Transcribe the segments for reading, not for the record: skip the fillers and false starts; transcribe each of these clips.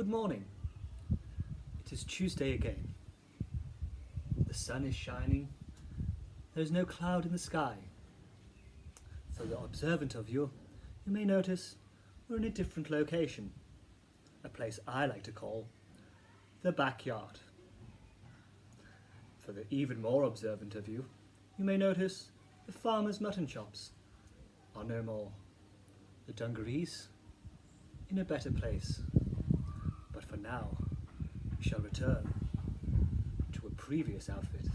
Good morning. It is Tuesday again. The sun is shining. There is no cloud in the sky. For the observant of you, you may notice we're in a different location, a place I like to call the backyard. For the even more observant of you, you may notice the farmer's mutton chops are no more. The dungarees in a better place. But for now, we shall return to a previous outfit,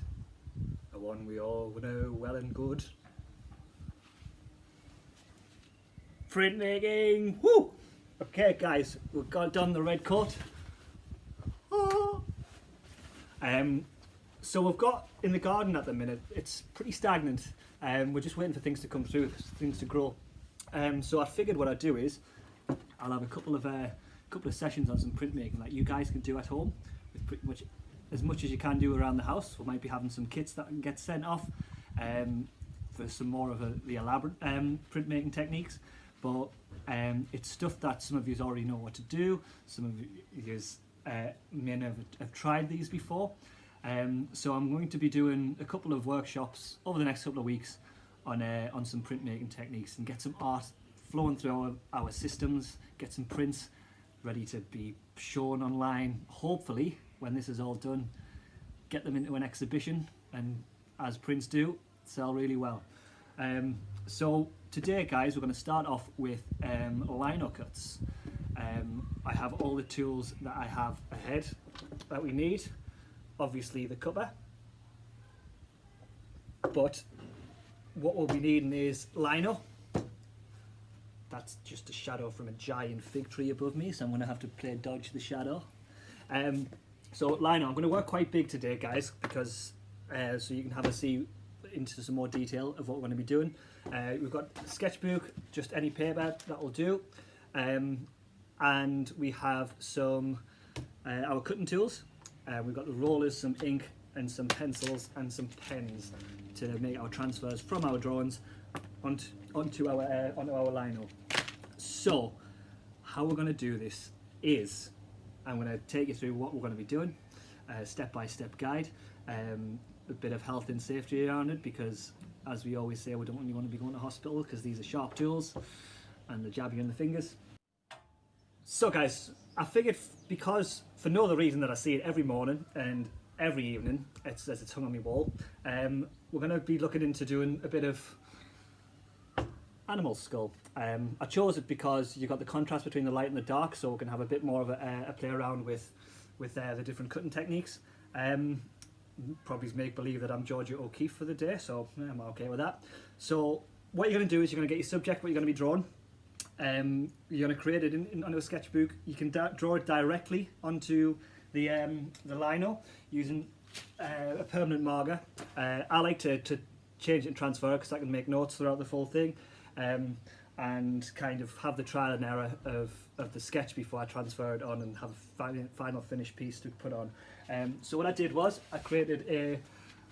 a one we all know well and good. Printmaking! Woo! Okay guys, we've got done the red coat. Oh. So we've got in the garden at the minute, it's pretty stagnant. We're just waiting for things to come through, things to grow. So I figured what I'd do is, I'll have a couple of sessions on some printmaking that you guys can do at home, with pretty much as much as you can do around the house. We might be having some kits that can get sent off for some more of the elaborate printmaking techniques. But it's stuff that some of you already know what to do. Some of you may never have tried these before. So I'm going to be doing a couple of workshops over the next couple of weeks on some printmaking techniques and get some art flowing through our systems, get some prints ready to be shown online. Hopefully, when this is all done, get them into an exhibition and, as prints do, sell really well. So today, guys, we're going to start off with lino cuts. I have all the tools that I have ahead that we need. Obviously the cutter, but what we'll be needing is lino. That's just a shadow from a giant fig tree above me, so I'm going to have to play dodge the shadow. So lino, I'm going to work quite big today, guys, because so you can have a see into some more detail of what we're going to be doing. We've got a sketchbook, just any paper that will do, and we have some our cutting tools. We've got the rollers, some ink, and some pencils and some pens to make our transfers from our drawings onto our lino. So how we're going to do this is I'm going to take you through what we're going to be doing, step-by-step guide, a bit of health and safety around it, because as we always say, we don't want to be going to hospital because these are sharp tools and they jab you in the fingers. So guys, I figured, because for no other reason that I see it every morning and every evening, there's a tongue on my wall, we're going to be looking into doing a bit of animal skull. I chose it because you've got the contrast between the light and the dark, so we can have a bit more of a play around with the different cutting techniques. Probably make believe that I'm Georgia O'Keeffe for the day, so I'm okay with that. So what you're going to do is you're going to get your subject, what you're going to be drawing. You're going to create it onto a sketchbook. You can draw it directly onto the lino using a permanent marker. I like to change it and transfer it because I can make notes throughout the full thing, and kind of have the trial and error of the sketch before I transfer it on and have a final finished piece to put on. So what I did was I created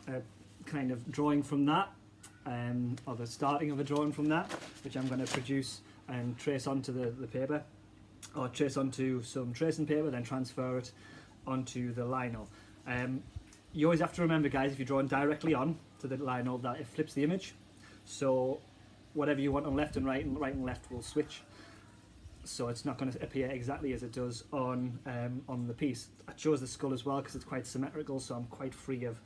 a kind of drawing from that, or the starting of a drawing from that, which I'm going to produce and trace onto the paper, or trace onto some tracing paper, then transfer it onto the lino. You always have to remember, guys, if you're drawing directly on to the lino, that it flips the image. So whatever you want on left and right and left will switch. So it's not going to appear exactly as it does on the piece. I chose the skull as well because it's quite symmetrical, so I'm quite free of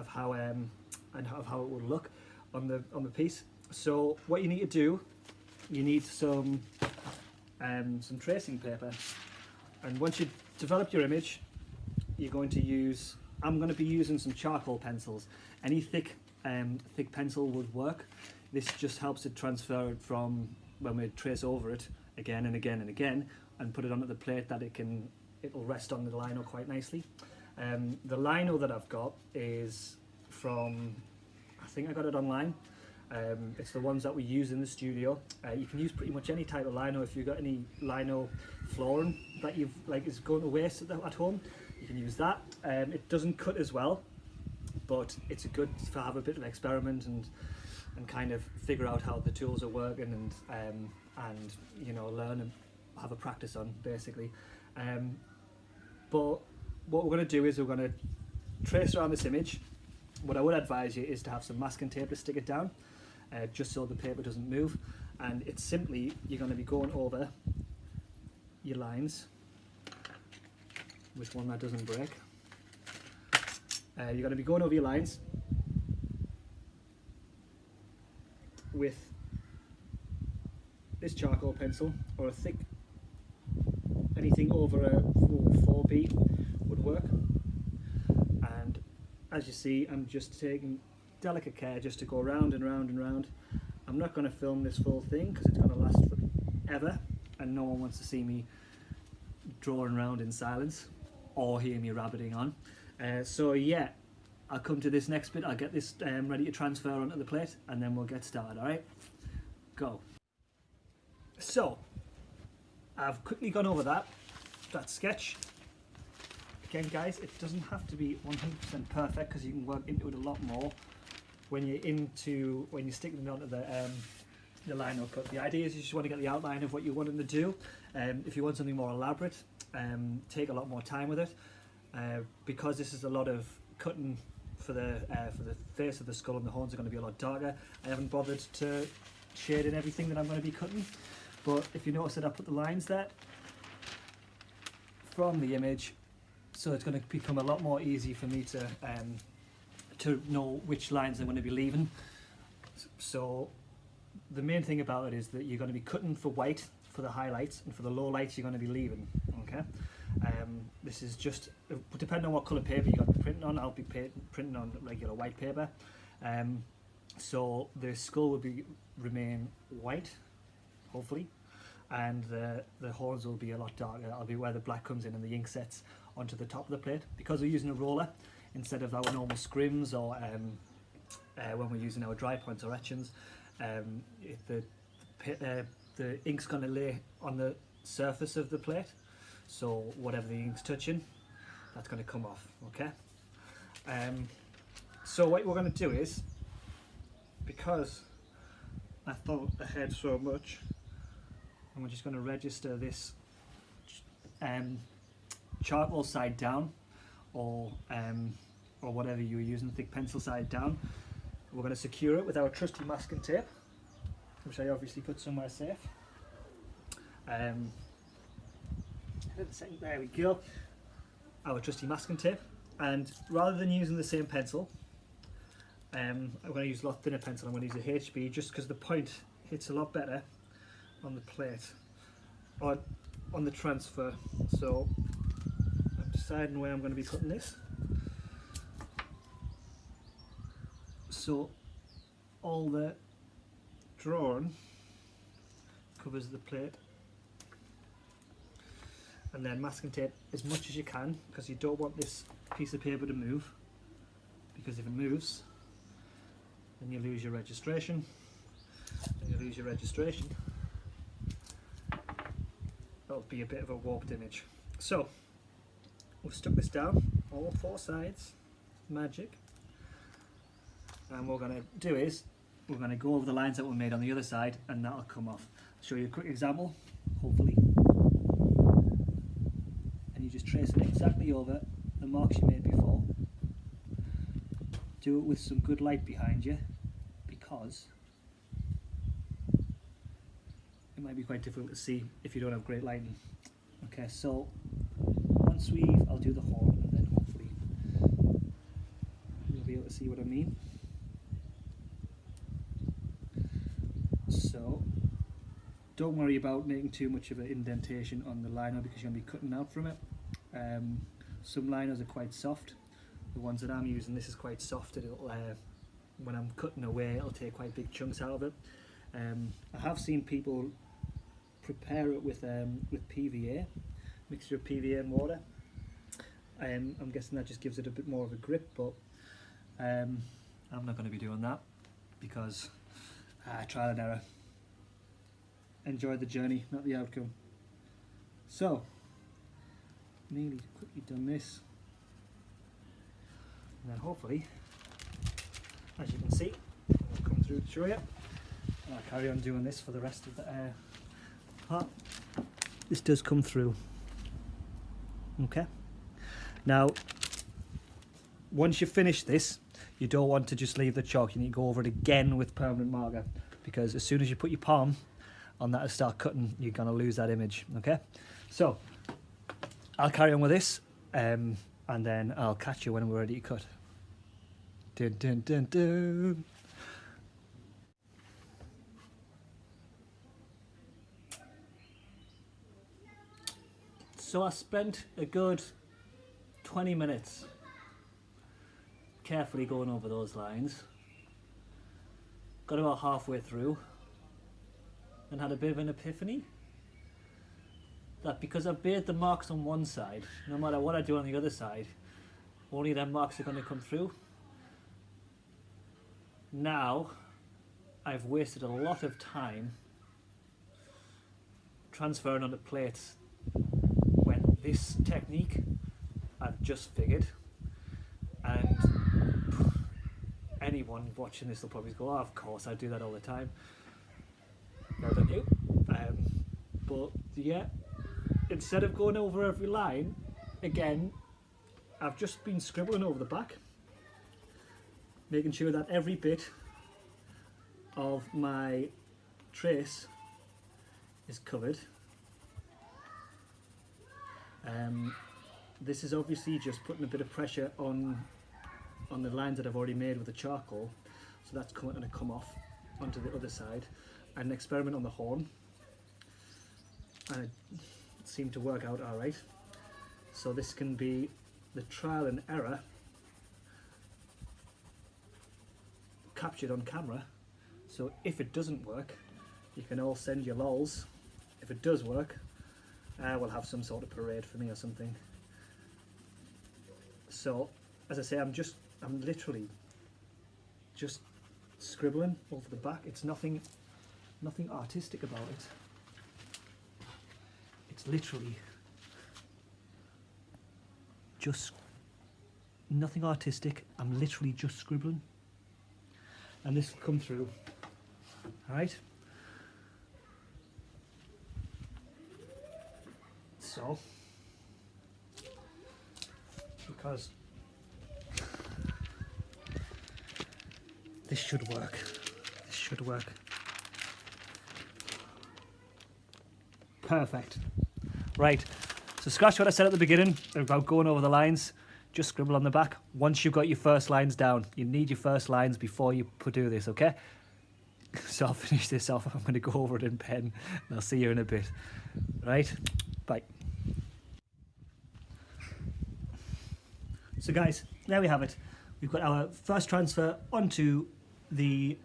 how and of how it will look on the piece. So what you need to do, you need some tracing paper, and once you develop your image, you're going to use. I'm going to be using some charcoal pencils. Any thick pencil would work. This just helps it transfer it from when we trace over it again and again and again, and put it onto the plate that it'll rest on the lino quite nicely. The lino that I've got is from, I think I got it online. It's the ones that we use in the studio. You can use pretty much any type of lino. If you've got any lino flooring that is going to waste at home, you can use that. It doesn't cut as well, but it's good to have a bit of experiment and kind of figure out how the tools are working and you know, learn and have a practice on, basically. But what we're going to do is we're going to trace around this image. What I would advise you is to have some masking tape to stick it down, just so the paper doesn't move. And it's simply, you're going to be going over your lines, which one that doesn't break. You're going to be going over your lines with this charcoal pencil, or a thick, anything over a 4B would work. And as you see, I'm just taking delicate care just to go round and round and round. I'm not going to film this full thing because it's going to last forever and no one wants to see me drawing around in silence or hear me rabbiting on. So yeah, I'll come to this next bit. I'll get this ready to transfer onto the plate and then we'll get started. Alright, go. So I've quickly gone over that sketch. Again guys, it doesn't have to be 100% perfect because you can work into it a lot more when you're sticking it onto the lino cut. The idea is you just want to get the outline of what you're wanting to do. If you want something more elaborate, take a lot more time with it. Because this is a lot of cutting for the face of the skull, and the horns are going to be a lot darker, I haven't bothered to shade in everything that I'm going to be cutting. But if you notice that I put the lines there from the image, so it's going to become a lot more easy for me to know which lines I'm going to be leaving. So the main thing about it is that you're going to be cutting for white for the highlights, and for the low lights you're going to be leaving. Okay. This is just depending on what colour paper you're going to be printing on. I'll be printing on regular white paper. So the skull will remain white, hopefully, and the horns will be a lot darker. That'll be where the black comes in and the ink sets onto the top of the plate. Because we're using a roller instead of our normal scrims, or when we're using our dry points or etchings, the ink's going to lay on the surface of the plate, so whatever the ink's touching, that's going to come off. Okay. So what we're going to do is, because I thought ahead so much, and we're just going to register this charcoal side down, or whatever you're using, thick pencil side down. We're going to secure it with our trusty masking tape, which I obviously put somewhere safe. There we go. Our trusty masking tape, and rather than using the same pencil, I'm going to use a lot thinner pencil. I'm going to use a HB just because the point hits a lot better on the plate, or on the transfer. So I'm deciding where I'm going to be putting this. So all the drawing covers the plate, and then masking tape as much as you can, because you don't want this piece of paper to move, because if it moves then you lose your registration, that'll be a bit of a warped image. So we've stuck this down all four sides, magic. And what we're going to do is we're going to go over the lines that were made on the other side, and that'll come off. I'll show you a quick example, hopefully. And you just trace it exactly over the marks you made before. Do it with some good light behind you, because it might be quite difficult to see if you don't have great lighting. Okay, so once I'll do the horn, and then hopefully you'll be able to see what I mean. So don't worry about making too much of an indentation on the lino, because you're going to be cutting out from it. Some linos are quite soft. The ones that I'm using, this is quite soft, and it'll, when I'm cutting away, it'll take quite big chunks out of it. I have seen people prepare it with PVA, mixture of PVA and water. I'm guessing that just gives it a bit more of a grip, but I'm not going to be doing that, because trial and error. Enjoy the journey, not the outcome. So, nearly quickly done this, and then hopefully, as you can see, I'll come through to show you, and I'll carry on doing this for the rest of the part. This does come through. Okay, Now, once you finish this, you don't want to just leave the chalk. You need to go over it again with permanent marker, because as soon as you put your palm on that and start cutting, you're going to lose that image, okay? So, I'll carry on with this, and then I'll catch you when we're ready to cut. Dun, dun, dun, dun. So I spent a good 20 minutes carefully going over those lines. Got about halfway through and had a bit of an epiphany that because I've made the marks on one side, no matter what I do on the other side, only them marks are going to come through. Now I've wasted a lot of time transferring onto plates when this technique I've just figured, and anyone watching this will probably go, oh, of course I do that all the time. Never knew. But yeah, instead of going over every line again, I've just been scribbling over the back, making sure that every bit of my trace is covered. This is obviously just putting a bit of pressure on the lines that I've already made with the charcoal, so that's going to come off onto the other side. An experiment on the horn, and it seemed to work out alright. So this can be the trial and error captured on camera. So if it doesn't work, you can all send your lols. If it does work, we'll have some sort of parade for me or something. So as I say, I'm literally just scribbling over the back. It's nothing artistic about it. It's literally just nothing artistic. I'm literally just scribbling, and this will come through. All right. So, because this should work. This should work. Perfect. Right. So scratch what I said at the beginning about going over the lines. Just scribble on the back. Once you've got your first lines down, you need your first lines before you do this, okay? So I'll finish this off. I'm going to go over it in pen, and I'll see you in a bit. Right? Bye. So guys, there we have it. We've got our first transfer onto the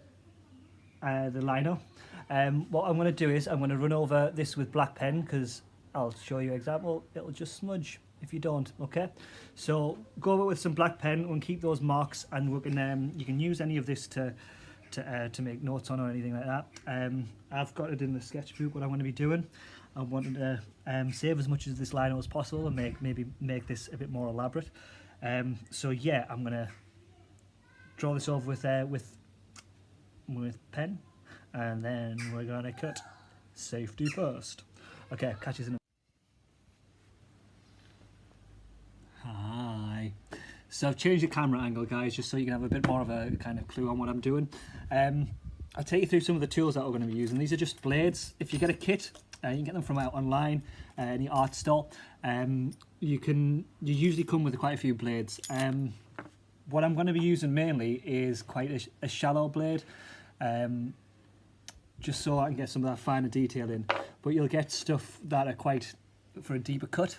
lino. What I'm going to do is I'm going to run over this with black pen, because I'll show you an example. It'll just smudge if you don't, okay? So go over with some black pen and keep those marks, and we can you can use any of this to make notes on or anything like that. I've got it in the sketchbook what I'm going to be doing. I wanted to save as much of this lino as possible and maybe make this a bit more elaborate. So yeah, I'm gonna draw this over with pen, and then we're gonna cut. Safety first. Okay, catch you in a... Hi. So I've changed the camera angle, guys, just so you can have a bit more of a kind of clue on what I'm doing. I'll take you through some of the tools that we're going to be using. These are just blades. If you get a kit, you can get them from out online, any art store. You usually come with quite a few blades. What I'm going to be using mainly is quite a shallow blade, just so I can get some of that finer detail in. But you'll get stuff that are quite for a deeper cut,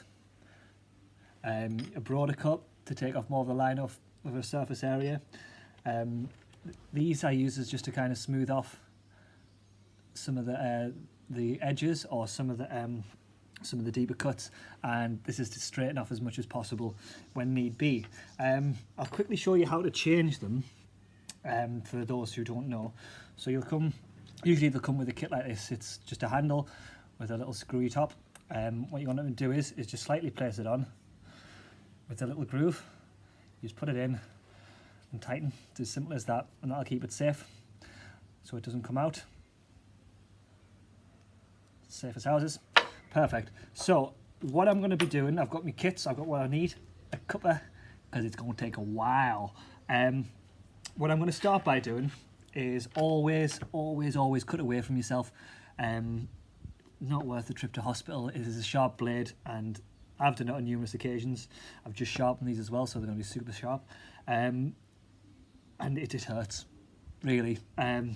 a broader cut to take off more of the line of a surface area. These I use as just to kind of smooth off some of the edges or some of the deeper cuts, and this is to straighten off as much as possible when need be. I'll quickly show you how to change them for those who don't know. So usually they'll come with a kit like this. It's just a handle with a little screwy top. What you want to do is just slightly place it on with a little groove. You just put it in and tighten. It's as simple as that, and that'll keep it safe so it doesn't come out. Safe as houses. Perfect. So what I'm going to be doing, I've got my kits, I've got what I need. a cuppa because it's going to take a while. What I'm going to start by doing is always cut away from yourself. Not worth the trip to hospital. It is a sharp blade, and I've done it on numerous occasions. I've just sharpened these as well, so they're going to be super sharp. And it just hurts, really. And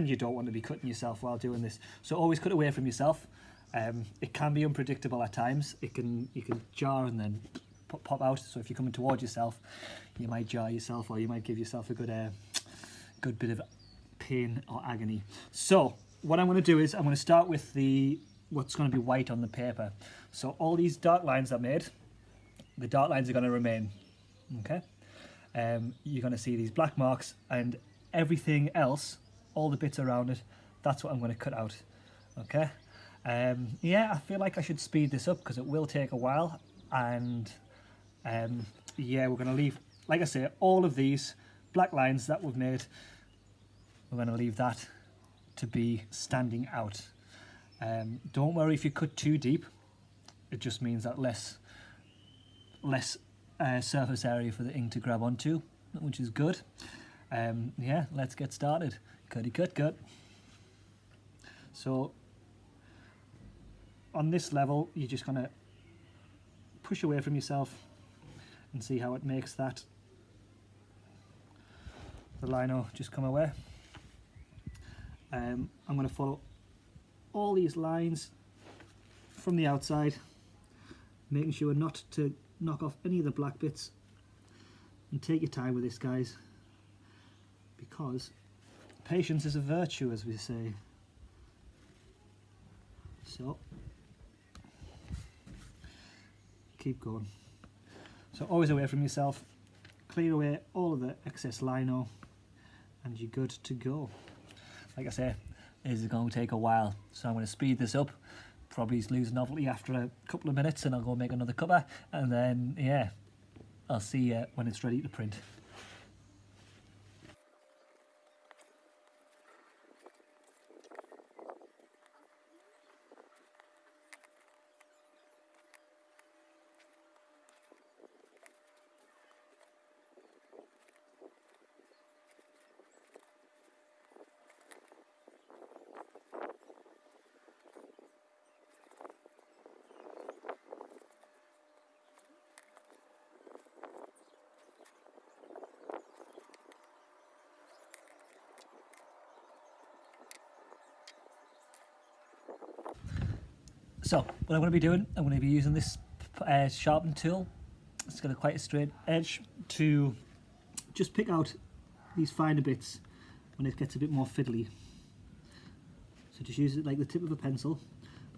you don't want to be cutting yourself while doing this. So always cut away from yourself. It can be unpredictable at times. You can jar and then pop out. So if you're coming towards yourself, you might jar yourself, or you might give yourself a good bit of pain or agony. So what I'm going to do is I'm going to start with what's going to be white on the paper. So all these dark lines I've made, the dark lines are going to remain. Okay. You're going to see these black marks, and everything else, all the bits around it, that's what I'm going to cut out. Okay. Yeah, I feel like I should speed this up because it will take a while, and yeah, we're going to leave, like I say, all of these black lines that we've made, we're going to leave that to be standing out. Don't worry if you cut too deep, it just means that less surface area for the ink to grab onto, which is good. Yeah, let's get started. Cut. So on this level, you're just going to push away from yourself and see how it makes the lino just come away. I'm going to follow all these lines from the outside, making sure not to knock off any of the black bits, and take your time with this, guys, because patience is a virtue, as we say. So keep going. So always away from yourself, clear away all of the excess lino, and you're good to go. Like I say, this is going to take a while, so I'm going to speed this up. Probably lose novelty after a couple of minutes, and I'll go make another cover, and then yeah, I'll see you when it's ready to print. So what I'm going to be doing, I'm going to be using this sharpen tool. It's got quite a straight edge to just pick out these finer bits when it gets a bit more fiddly. So just use it like the tip of a pencil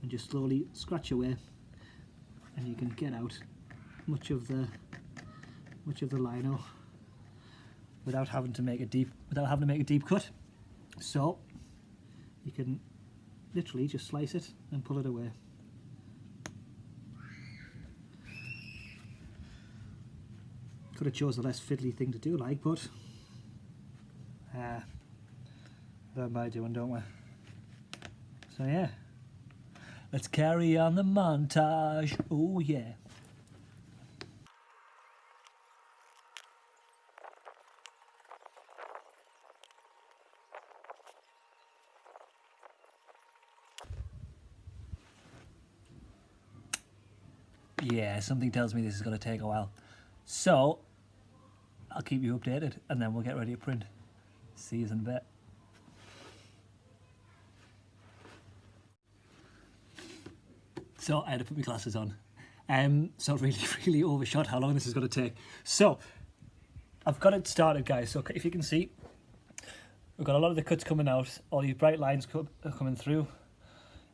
and just slowly scratch away, and you can get out much of the lino without having to make a deep cut. So you can literally just slice it and pull it away. Could have chose a less fiddly thing to do, like, but learn by doing, don't we? So yeah, let's carry on the montage. Oh yeah. Yeah, something tells me this is going to take a while. So I'll keep you updated, and then we'll get ready to print. See you in a bit. So I had to put my glasses on. So really overshot how long this is going to take. So I've got it started, guys. So if you can see, we've got a lot of the cuts coming out. All these bright lines are coming through,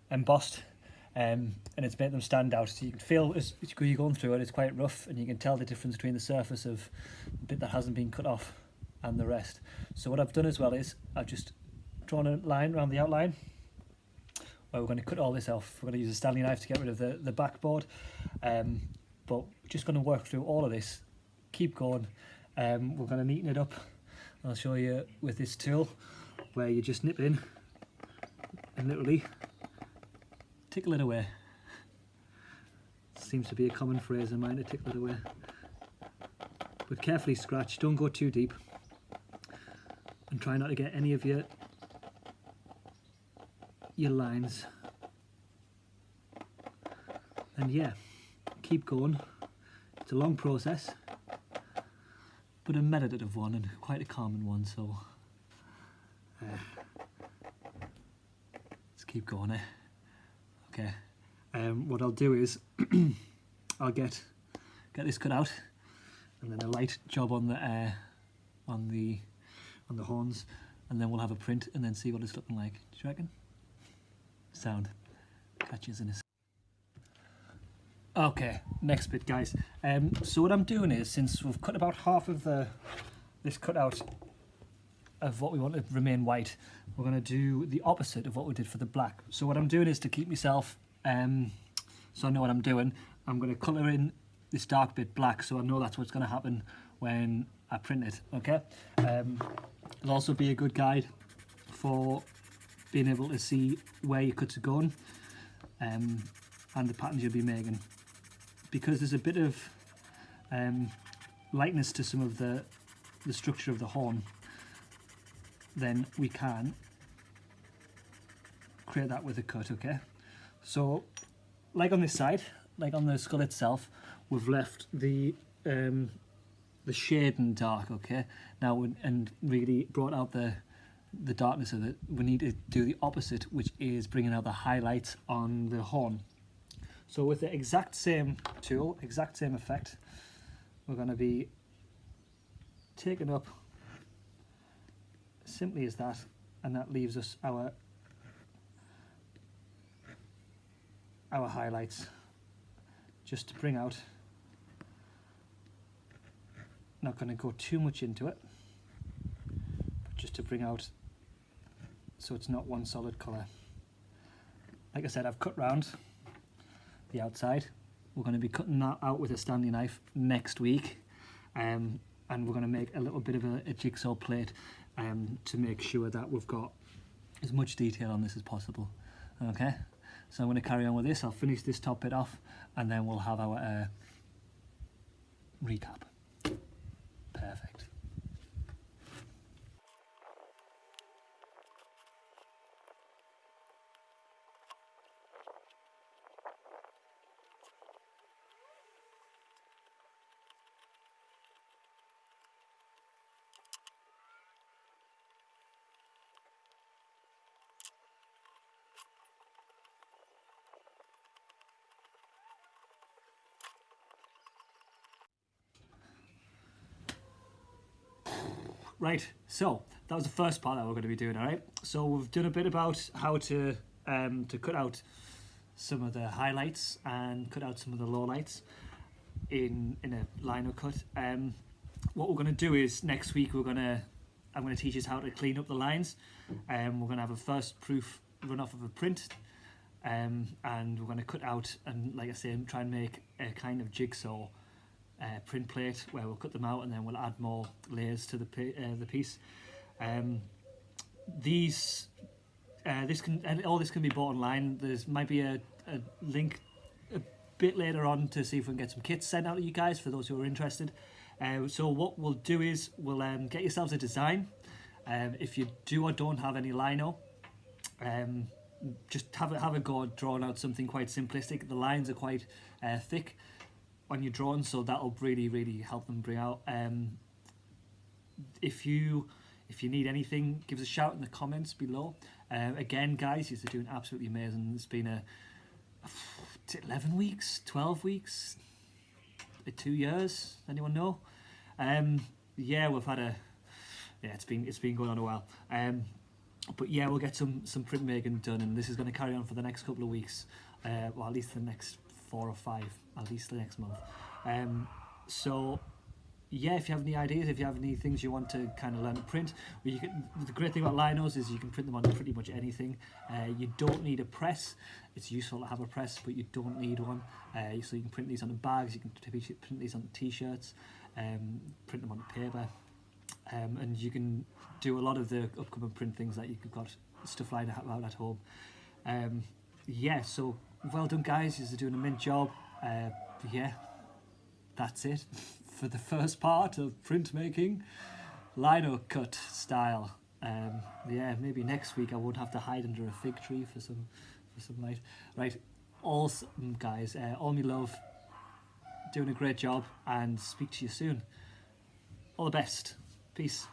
embossed. And it's made them stand out, so you can feel as you're going through it, it's quite rough, and you can tell the difference between the surface of the bit that hasn't been cut off and the rest. So what I've done as well is I've just drawn a line around the outline where we're going to cut all this off. We're going to use a Stanley knife to get rid of the backboard, but we're just going to work through all of this, keep going. We're going to neaten it up. I'll show you with this tool where you just nip it in and literally tickle it away. Seems to be a common phrase in mine to tickle it away. But carefully scratch, don't go too deep. And try not to get any of your lines. And yeah, keep going. It's a long process, but a meditative one and quite a common one, so let's keep going, eh? Okay. What I'll do is I'll get this cut out, and then a light job on the horns, and then we'll have a print and then see what it's looking like. Do you reckon? Sound. Catch you in a second. Okay, next bit, guys. So what I'm doing is, since we've cut about half of this cutout of what we want to remain white, we're going to do the opposite of what we did for the black. So what I'm doing is, to keep myself, so I know what I'm doing, I'm going to colour in this dark bit black, so I know that's what's going to happen when I print it. Okay. It'll also be a good guide for being able to see where your cuts are going, and the patterns you'll be making. Because there's a bit of lightness to some of the structure of the horn, then we can create that with a cut. Okay, so like on this side, like on the skull itself, we've left the shade in dark. Okay, now and really brought out the darkness of it. We need to do the opposite, which is bringing out the highlights on the horn. So with the exact same tool, exact same effect, we're going to be taking up simply as that, and that leaves us our highlights, just to bring out. Not going to go too much into it, but just to bring out so it's not one solid colour. Like I said, I've cut round the outside. We're going to be cutting that out with a Stanley knife next week, and we're going to make a little bit of a jigsaw plate to make sure that we've got as much detail on this as possible. Okay, so I'm going to carry on with this. I'll finish this top bit off, and then we'll have our recap. Perfect. Right, so that was the first part that we're going to be doing. All right, so we've done a bit about how to cut out some of the highlights and cut out some of the lowlights in a lino cut. What we're going to do is, next week I'm going to teach us how to clean up the lines. We're going to have a first proof run off of a print, and we're going to cut out and, like I say, try and make a kind of jigsaw print plate where we'll cut them out, and then we'll add more layers to the piece. All this can be bought online. There's might be a link a bit later on to see if we can get some kits sent out to you guys for those who are interested. So what we'll do is we'll get yourselves a design. If you do or don't have any lino, just have a go at drawing out something quite simplistic. The lines are quite thick on your drawing, so that'll really help them bring out. If you need anything, give us a shout in the comments below. Again, guys, you're doing absolutely amazing. It's been 11 weeks, 12 weeks, 2 years. Anyone know? Yeah, we've had it's been going on a while. But yeah, we'll get some printmaking done, and this is going to carry on for the next couple of weeks, well, at least the next 4 or 5, at least the next month. So yeah, if you have any ideas, if you have any things you want to kind of learn to print, the great thing about linos is you can print them on pretty much anything. You don't need a press. It's useful to have a press, but you don't need one. So you can print these on the bags, you can print these on the t-shirts, print them on the paper, and you can do a lot of the upcoming print things that you've got stuff lying about at home. Yeah, so well done, guys. You're doing a mint job. Yeah, that's it for the first part of printmaking, lino cut style. Yeah, maybe next week I won't have to hide under a fig tree for some light. Right, awesome guys, all me love, doing a great job, and speak to you soon. All the best. Peace.